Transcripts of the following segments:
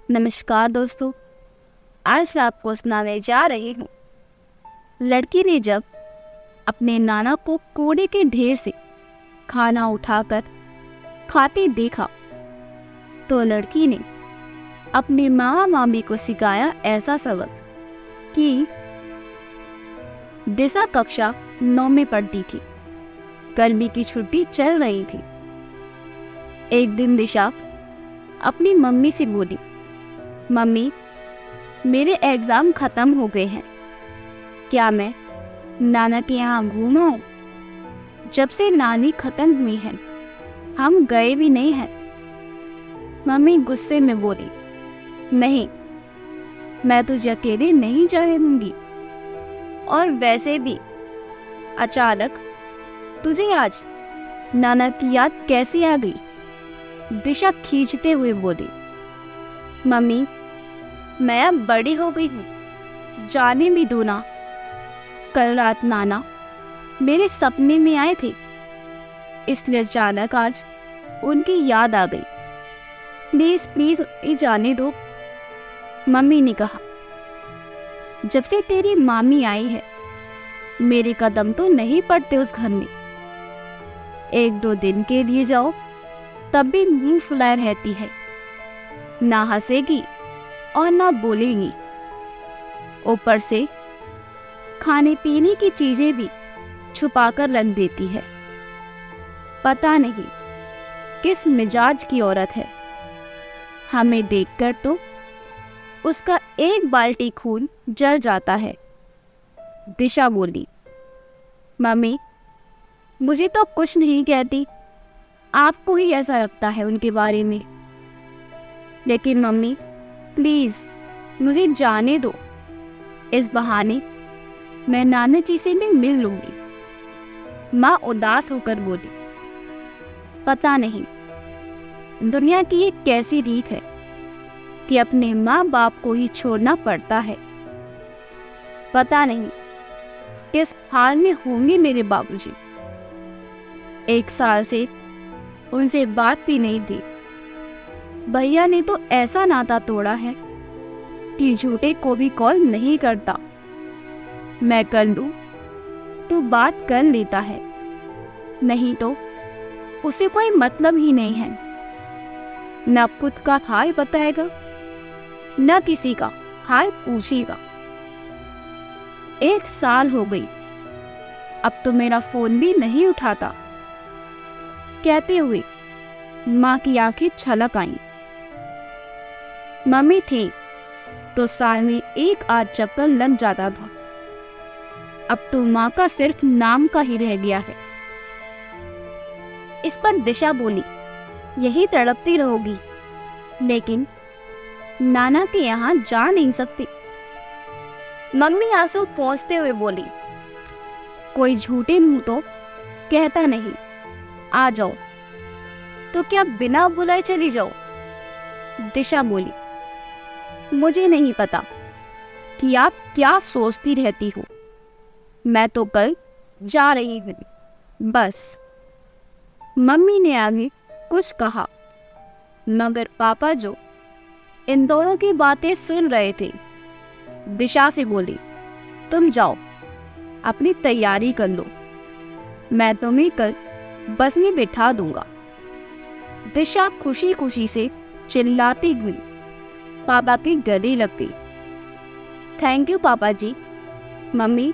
नमस्कार दोस्तों, आज मैं आपको सुनाने जा रही हूँ। लड़की ने जब अपने नाना को कूड़े के ढेर से खाना उठाकर खाते देखा तो लड़की ने अपने मामा मामी को सिखाया ऐसा सबक कि दिशा कक्षा 9 में पढ़ती थी। गर्मी की छुट्टी चल रही थी। एक दिन दिशा अपनी मम्मी से बोली, मम्मी, मेरे एग्ज़ाम ख़त्म हो गए हैं, क्या मैं नाना के यहाँ घूम आऊं? जब से नानी ख़त्म हुई है हम गए भी नहीं हैं। मम्मी गुस्से में बोली, नहीं, मैं तुझे अकेले नहीं जाने दूंगी। और वैसे भी अचानक तुझे आज नाना की याद कैसे आ गई? दिशा खींचते हुए बोली, मम्मी, मैं अब बड़ी हो गई हूँ, जाने भी दो ना। कल रात नाना मेरे सपने में आए थे, इसलिए अचानक आज उनकी याद आ गई। प्लीज़ प्लीज़ ये जाने दो। मम्मी ने कहा, जब से तेरी मामी आई है मेरे कदम तो नहीं पड़ते उस घर में। 1-2 दिन के लिए जाओ तब भी मुंह फुलाए रहती है, ना हंसेगी और ना बोलेगी। ऊपर से खाने पीने की चीजें भी छुपा कर रख देती है। पता नहीं किस मिजाज की औरत है। हमें देखकर तो उसका एक बाल्टी खून जल जाता है। दिशा बोली, मम्मी, मुझे तो कुछ नहीं कहती, आपको ही ऐसा लगता है उनके बारे में। लेकिन मम्मी, प्लीज़ मुझे जाने दो। इस बहाने मैं नाना जी से भी मिल लूंगी। माँ उदास होकर बोली, पता नहीं दुनिया की ये कैसी रीत है कि अपने माँ बाप को ही छोड़ना पड़ता है। पता नहीं किस हाल में होंगे मेरे बाबूजी। 1 साल से उनसे बात भी नहीं थी। भैया ने तो ऐसा नाता तोड़ा है कि झूठे को भी कॉल नहीं करता। मैं कर लूं तो बात कर लेता है, नहीं तो उसे कोई मतलब ही नहीं है। न खुद का हाल बताएगा न किसी का हाल पूछेगा। 1 साल हो गई, अब तो मेरा फोन भी नहीं उठाता। कहते हुए माँ की आंखें छलक आईं। मम्मी थी तो साल में 1 आध चक्कर लग जाता था। अब तो माँ का सिर्फ नाम का ही रह गया है। इस पर दिशा बोली, यही तड़पती रहोगी, लेकिन नाना के यहाँ जा नहीं सकती। मम्मी आंसू पोंछते हुए बोली, कोई झूठे मुंह तो कहता नहीं, आ जाओ। तो क्या बिना बुलाए चली जाओ? दिशा बोली, मुझे नहीं पता कि आप क्या सोचती रहती हो। मैं तो कल जा रही हूँ, बस। मम्मी ने आगे कुछ कहा, मगर पापा जो इन दोनों की बातें सुन रहे थे, दिशा से बोली, तुम जाओ, अपनी तैयारी कर लो, मैं तुम्हें कल बस में बिठा दूंगा। दिशा खुशी खुशी से चिल्लाती हुई पापा के गले लग गई। थैंक यू पापा जी। मम्मी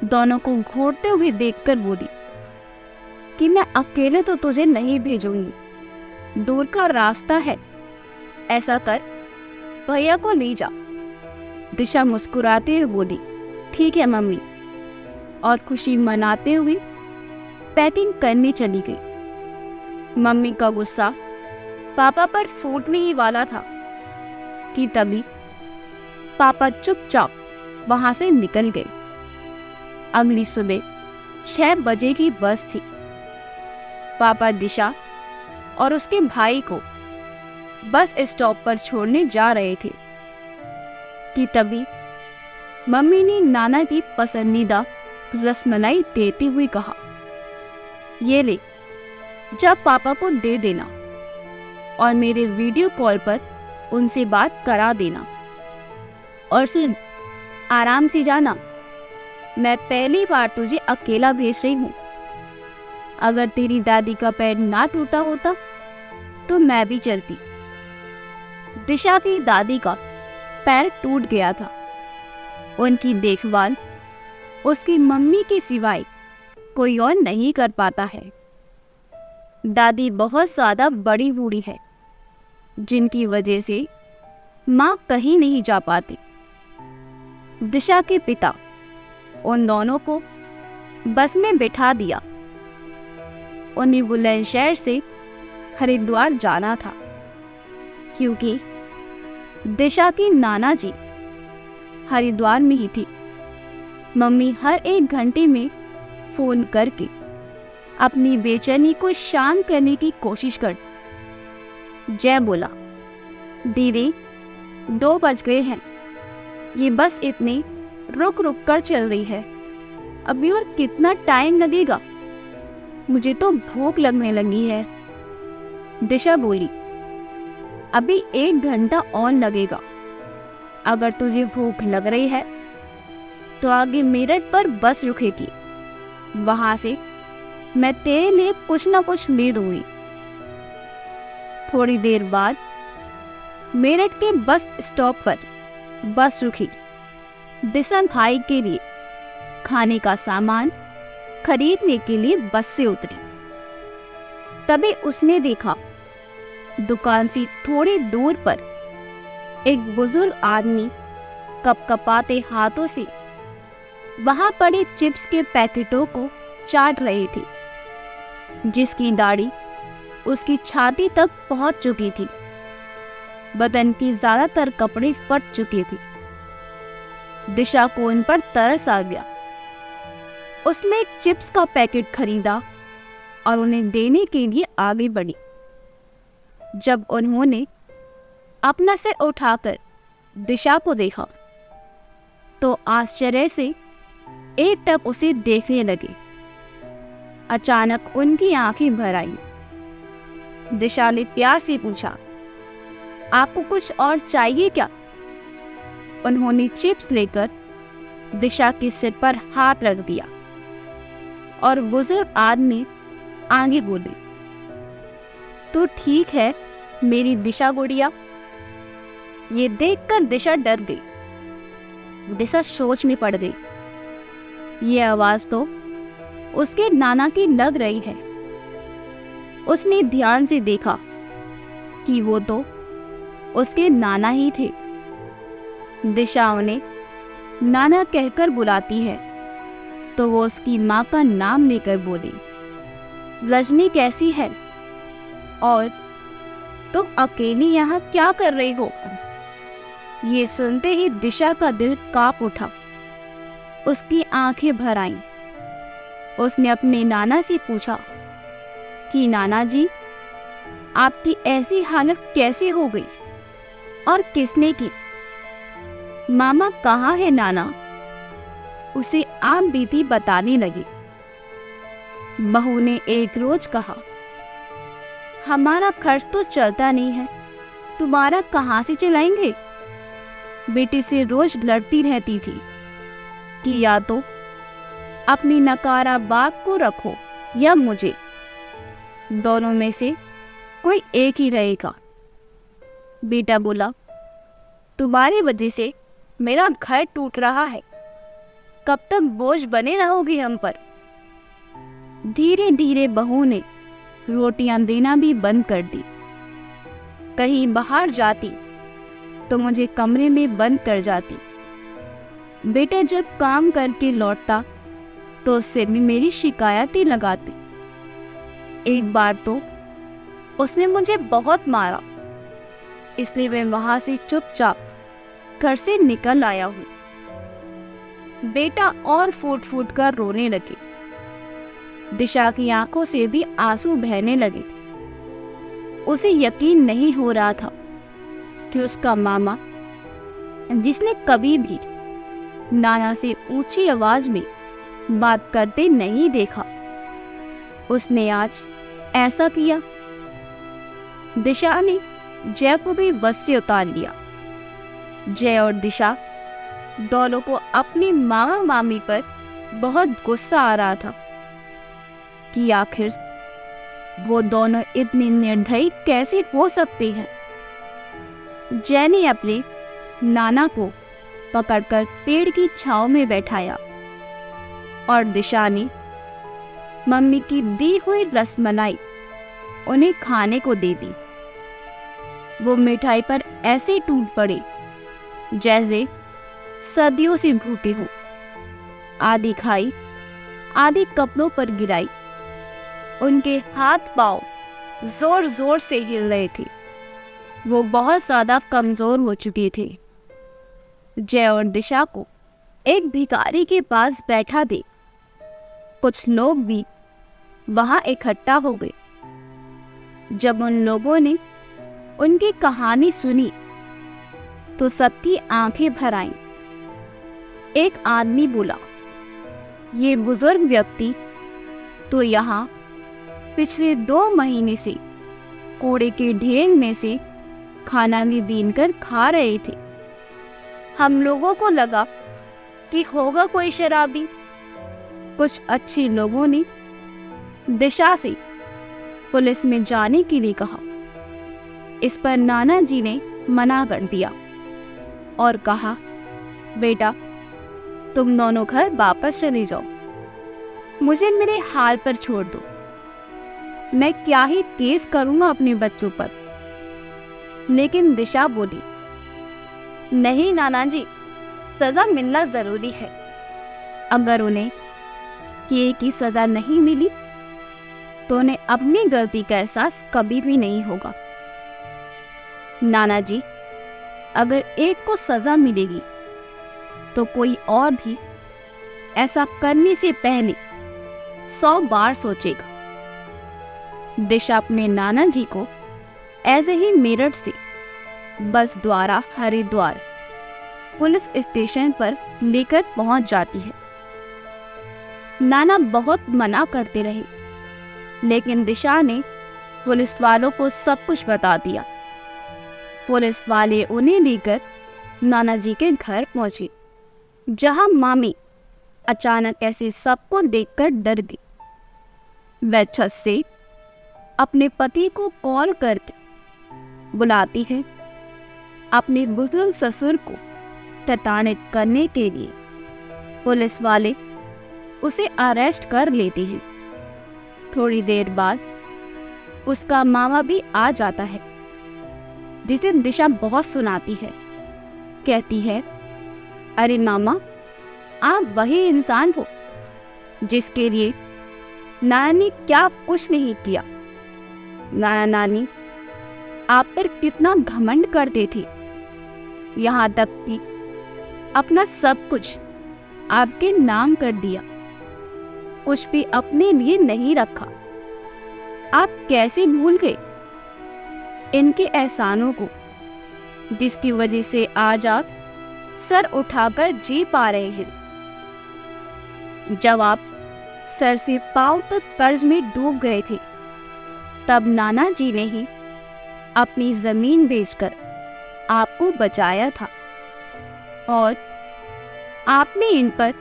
दोनों को घूरते हुए देखकर बोली कि मैं अकेले तो तुझे नहीं भेजूंगी, दूर का रास्ता है, ऐसा कर भैया को ले जा। दिशा मुस्कुराते हुए बोली, ठीक है मम्मी, और खुशी मनाते हुए पैकिंग करने चली गई। मम्मी का गुस्सा पापा पर फूटने ही वाला था कि तभी पापा चुपचाप वहां से निकल गए। अगली सुबह 6 बजे की बस थी। पापा दिशा और उसके भाई को बस स्टॉप पर छोड़ने जा रहे थे कि तभी मम्मी ने नाना की पसंदीदा रसमलाई देते हुए कहा, ये ले, जब पापा को दे देना और मेरे वीडियो कॉल पर उनसे बात करा देना। और सुन, आराम से जाना, मैं पहली बार तुझे अकेला भेज रही हूँ। अगर तेरी दादी का पैर ना टूटा होता तो मैं भी चलती। दिशा की दादी का पैर टूट गया था। उनकी देखभाल उसकी मम्मी के सिवाय कोई और नहीं कर पाता है। दादी बहुत ज़्यादा बड़ी बूढ़ी है, जिनकी वजह से माँ कहीं नहीं जा पाती। दिशा के पिता उन दोनों को बस में बिठा दिया। उन्हें बुलंदशहर से हरिद्वार जाना था, क्योंकि दिशा की नाना जी हरिद्वार में ही थी। मम्मी हर 1 घंटे में फोन करके अपनी बेचैनी को शांत करने की कोशिश कर। जय बोला, दीदी 2 बज गए हैं, ये बस इतनी रुक रुक कर चल रही है, अभी और कितना टाइम लगेगा? मुझे तो भूख लगने लगी है। दिशा बोली, अभी 1 घंटा और लगेगा। अगर तुझे भूख लग रही है तो आगे मेरठ पर बस रुकेगी, वहां से मैं तेरे लिए कुछ ना कुछ ले दूंगी। थोड़ी देर बाद मेरठ के बस स्टॉप पर बस रुकी। दिशा भाई के लिए खाने का सामान खरीदने के लिए बस से उतरी। तभी उसने देखा दुकान से थोड़ी दूर पर एक बुजुर्ग आदमी कपकपाते हाथों से वहां पड़े चिप्स के पैकेटों को चाट रहे थे, जिसकी दाढ़ी उसकी छाती तक पहुंच चुकी थी। बदन के ज्यादातर कपड़े फट चुके थे। दिशा को उन पर तरस आ गया। उसने एक चिप्स का पैकेट खरीदा और उन्हें देने के लिए आगे बढ़ी। जब उन्होंने अपना सिर उठाकर दिशा को देखा तो आश्चर्य से एकटक उसे देखने लगे। अचानक उनकी आंखें भर आई। दिशा ने प्यार से पूछा, आपको कुछ और चाहिए क्या? उन्होंने चिप्स लेकर दिशा के सिर पर हाथ रख दिया और बुजुर्ग आदमी आगे बोले, तो ठीक है मेरी दिशा गुड़िया। ये देखकर दिशा डर गई। दिशा सोच में पड़ गई। ये आवाज तो उसके नाना की लग रही है। उसने ध्यान से देखा कि वो तो उसके नाना ही थे। दिशा उन्हें नाना कहकर बुलाती है तो वो उसकी माँ का नाम लेकर बोली, रजनी कैसी है? और तुम अकेली यहाँ क्या कर रही हो? ये सुनते ही दिशा का दिल कांप उठा। उसकी आंखें भर आईं। उसने अपने नाना से पूछा कि नाना जी, आपकी ऐसी हालत कैसे हो गई और किसने की? मामा कहाँ है नाना? उसे आप बीती बताने लगी। बहू ने एक रोज कहा, हमारा खर्च तो चलता नहीं है, तुम्हारा कहाँ से चलाएंगे? बेटी से रोज लड़ती रहती थी कि या तो अपनी नकारा बाप को रखो या मुझे, दोनों में से कोई एक ही रहेगा। बेटा बोला, तुम्हारी वजह से मेरा घर टूट रहा है, कब तक बोझ बने रहोगे हम पर? धीरे धीरे बहू ने रोटियां देना भी बंद कर दी। कहीं बाहर जाती तो मुझे कमरे में बंद कर जाती। बेटा जब काम करके लौटता तो उससे भी मेरी शिकायतें लगाती। एक बार तो उसने मुझे बहुत मारा, इसलिए मैं वहां से चुपचाप घर से निकल आया हूँ। बेटा और फूट फूट कर रोने लगे। दिशा की आंखों से भी आंसू बहने लगे। उसे यकीन नहीं हो रहा था कि उसका मामा, जिसने कभी भी नाना से ऊंची आवाज में बात करते नहीं देखा, उसने आज ऐसा किया। दिशा ने जय को भी बस से उतार लिया। जय और दिशा दोनों को अपनी मामा मामी पर बहुत गुस्सा आ रहा था कि आखिर वो दोनों इतनी निर्दयी कैसे हो सकती हैं। जय ने अपने नाना को पकड़कर पेड़ की छांव में बैठाया और दिशा ने मम्मी की दी हुई रसमलाई उन्हें खाने को दे दी। वो मिठाई पर ऐसे टूट पड़े जैसे सदियों से भूखे हो। आधी खाई, आधी कपड़ों पर गिराई। उनके हाथ पांव जोर जोर से हिल रहे थे। वो बहुत ज्यादा कमजोर हो चुके थे। जय और दिशा को एक भिखारी के पास बैठा दे कुछ लोग भी वहां इकट्ठा हो गए। जब उन लोगों ने उनकी कहानी सुनी तो सबकी आंखें भर आईं। एक आदमी बोला, ये बुजुर्ग व्यक्ति तो यहाँ पिछले 2 महीने से कूड़े के ढेर में से खाना भी बीनकर खा रहे थे। हम लोगों को लगा कि होगा कोई शराबी। कुछ अच्छे लोगों ने दिशा से पुलिस में जाने के लिए कहा। इस पर नाना जी ने मना कर दिया और कहा, बेटा तुम दोनों घर वापस चले जाओ, मुझे मेरे हाल पर छोड़ दो। मैं क्या ही केस करूंगा अपने बच्चों पर। लेकिन दिशा बोली, नहीं नाना जी, सजा मिलना जरूरी है। अगर उन्हें किए की सजा नहीं मिली तो उन्हें अपनी गलती का एहसास कभी भी नहीं होगा। नाना जी, अगर एक को सजा मिलेगी तो कोई और भी ऐसा करने से पहले 100 बार सोचेगा। दिशा अपने नाना जी को ऐसे ही मेरठ से बस द्वारा हरिद्वार पुलिस स्टेशन पर लेकर पहुंच जाती है। नाना बहुत मना करते रहे, लेकिन दिशा ने पुलिस वालों को सब कुछ बता दिया। पुलिस वाले उन्हें लेकर नाना जी के घर पहुंचे, जहां मामी अचानक ऐसे सबको देखकर डर गई। वह छत से अपने पति को कॉल करके बुलाती है अपने बुजुर्ग ससुर को प्रताड़ित करने के लिए। पुलिस वाले उसे अरेस्ट कर लेते हैं। थोड़ी देर बाद उसका मामा भी आ जाता है, जिसे दिशा बहुत सुनाती है। कहती है, अरे मामा, आप वही इंसान हो जिसके लिए नाना ने क्या कुछ नहीं किया। नाना नानी आप पर कितना घमंड करते थे, यहाँ तक कि अपना सब कुछ आपके नाम कर दिया, कुछ भी अपने लिए नहीं रखा। आप कैसे भूल गए इनके एहसानों को, जिसकी वजह से आज आप सर उठाकर जी पा रहे हैं। जब आप सर से पांव तक कर्ज में डूब गए थे, तब नाना जी ने ही अपनी जमीन बेचकर आपको बचाया था और आपने इन पर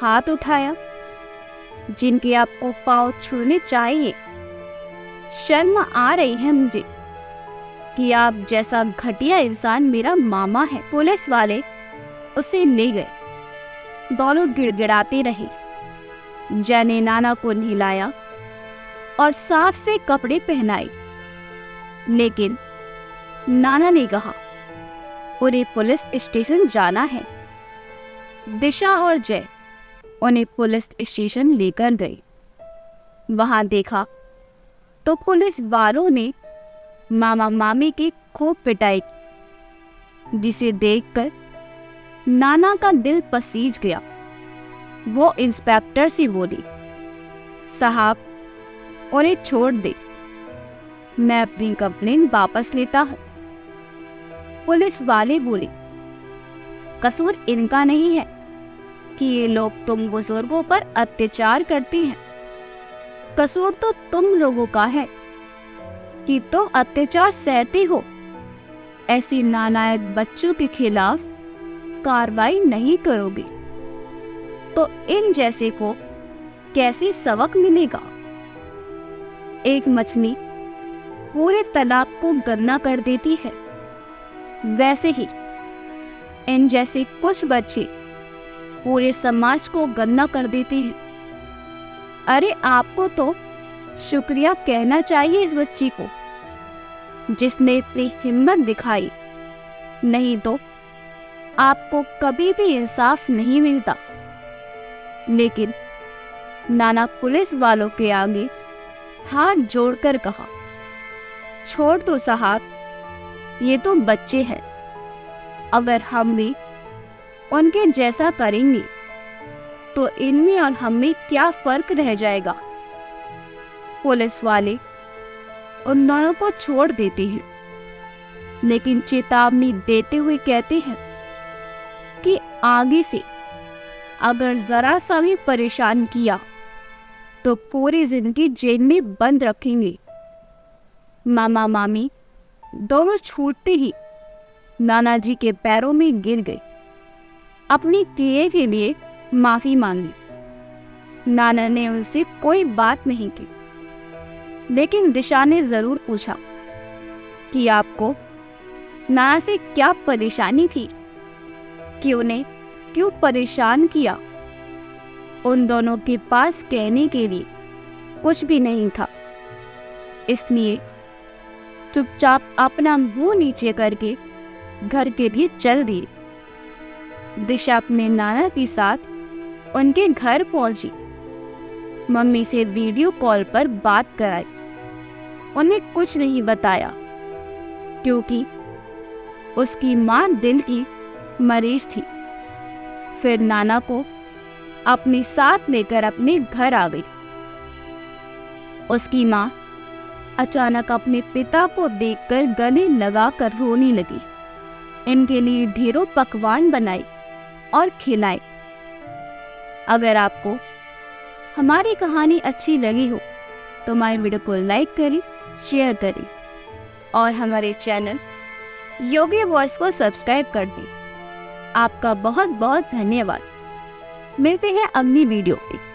हाथ उठाया जिनके आपको पांव छूने चाहिए। शर्म आ रही है मुझे कि आप जैसा घटिया इंसान मेरा मामा है। पुलिस वाले उसे ले गए। दोनों गिड़गिड़ाते रहे। जय ने नाना को नहलाया और साफ से कपड़े पहनाए, लेकिन नाना ने कहा उन्हें पुलिस स्टेशन जाना है। दिशा और जय उन्हें पुलिस स्टेशन लेकर गए। वहां देखा तो पुलिस वालों ने मामा मामी की खूब पिटाई की, जिसे देखकर नाना का दिल पसीज गया। वो इंस्पेक्टर से बोली, साहब उन्हें छोड़ दे, मैं अपनी कंप्लेंट वापस लेता हूं। पुलिस वाले बोले, कसूर इनका नहीं है कि ये लोग तुम बुजुर्गों पर अत्याचार करती हैं। कसूर तो तुम लोगों का है कि तुम अत्याचार सहते हो ऐसे नालायक बच्चों के खिलाफ कार्रवाई नहीं करोगे तो इन जैसे को कैसे सबक मिलेगा। एक मछली पूरे तालाब को गंदा कर देती है, वैसे ही इन जैसे कुछ बच्चे पूरे समाज को गंदा कर देते हैं। अरे आपको तो शुक्रिया कहना चाहिए इस बच्ची को जिसने इतनी हिम्मत दिखाई, नहीं तो आपको कभी भी इंसाफ नहीं मिलता। लेकिन नाना पुलिस वालों के आगे हाथ जोड़कर कहा, छोड़ दो साहब, ये तो बच्चे हैं, अगर हम भी उनके जैसा करेंगे तो इनमें और हम में क्या फर्क रह जाएगा। पुलिस वाले उन दोनों को छोड़ देते हैं, लेकिन चेतावनी देते हुए कहते हैं कि आगे से अगर जरा सा भी परेशान किया तो पूरी जिंदगी जेल में बंद रखेंगे। मामा मामी दोनों छूटते ही नाना जी के पैरों में गिर गए, अपनी किए के लिए माफी मांगी। नाना ने उनसे कोई बात नहीं की, लेकिन दिशा ने जरूर पूछा कि आपको नाना से क्या परेशानी थी, कि उन्हें क्यों परेशान किया। उन दोनों के पास कहने के लिए कुछ भी नहीं था, इसलिए चुपचाप अपना मुंह नीचे करके घर के लिए चल दी। दिशा अपने नाना के साथ उनके घर पहुंची, मम्मी से वीडियो कॉल पर बात कराई। उन्हें कुछ नहीं बताया क्योंकि उसकी मां दिल की मरीज थी। फिर नाना को अपने साथ लेकर अपने घर आ गई। उसकी मां अचानक अपने पिता को देखकर गले लगाकर रोने लगी। इनके लिए ढेरों पकवान बनाए और खिलाए। अगर आपको हमारी कहानी अच्छी लगी हो तो हमारे वीडियो को लाइक करें, शेयर करें और हमारे चैनल योगी वॉइस को सब्सक्राइब कर दें। आपका बहुत बहुत धन्यवाद। मिलते हैं अगली वीडियो पे।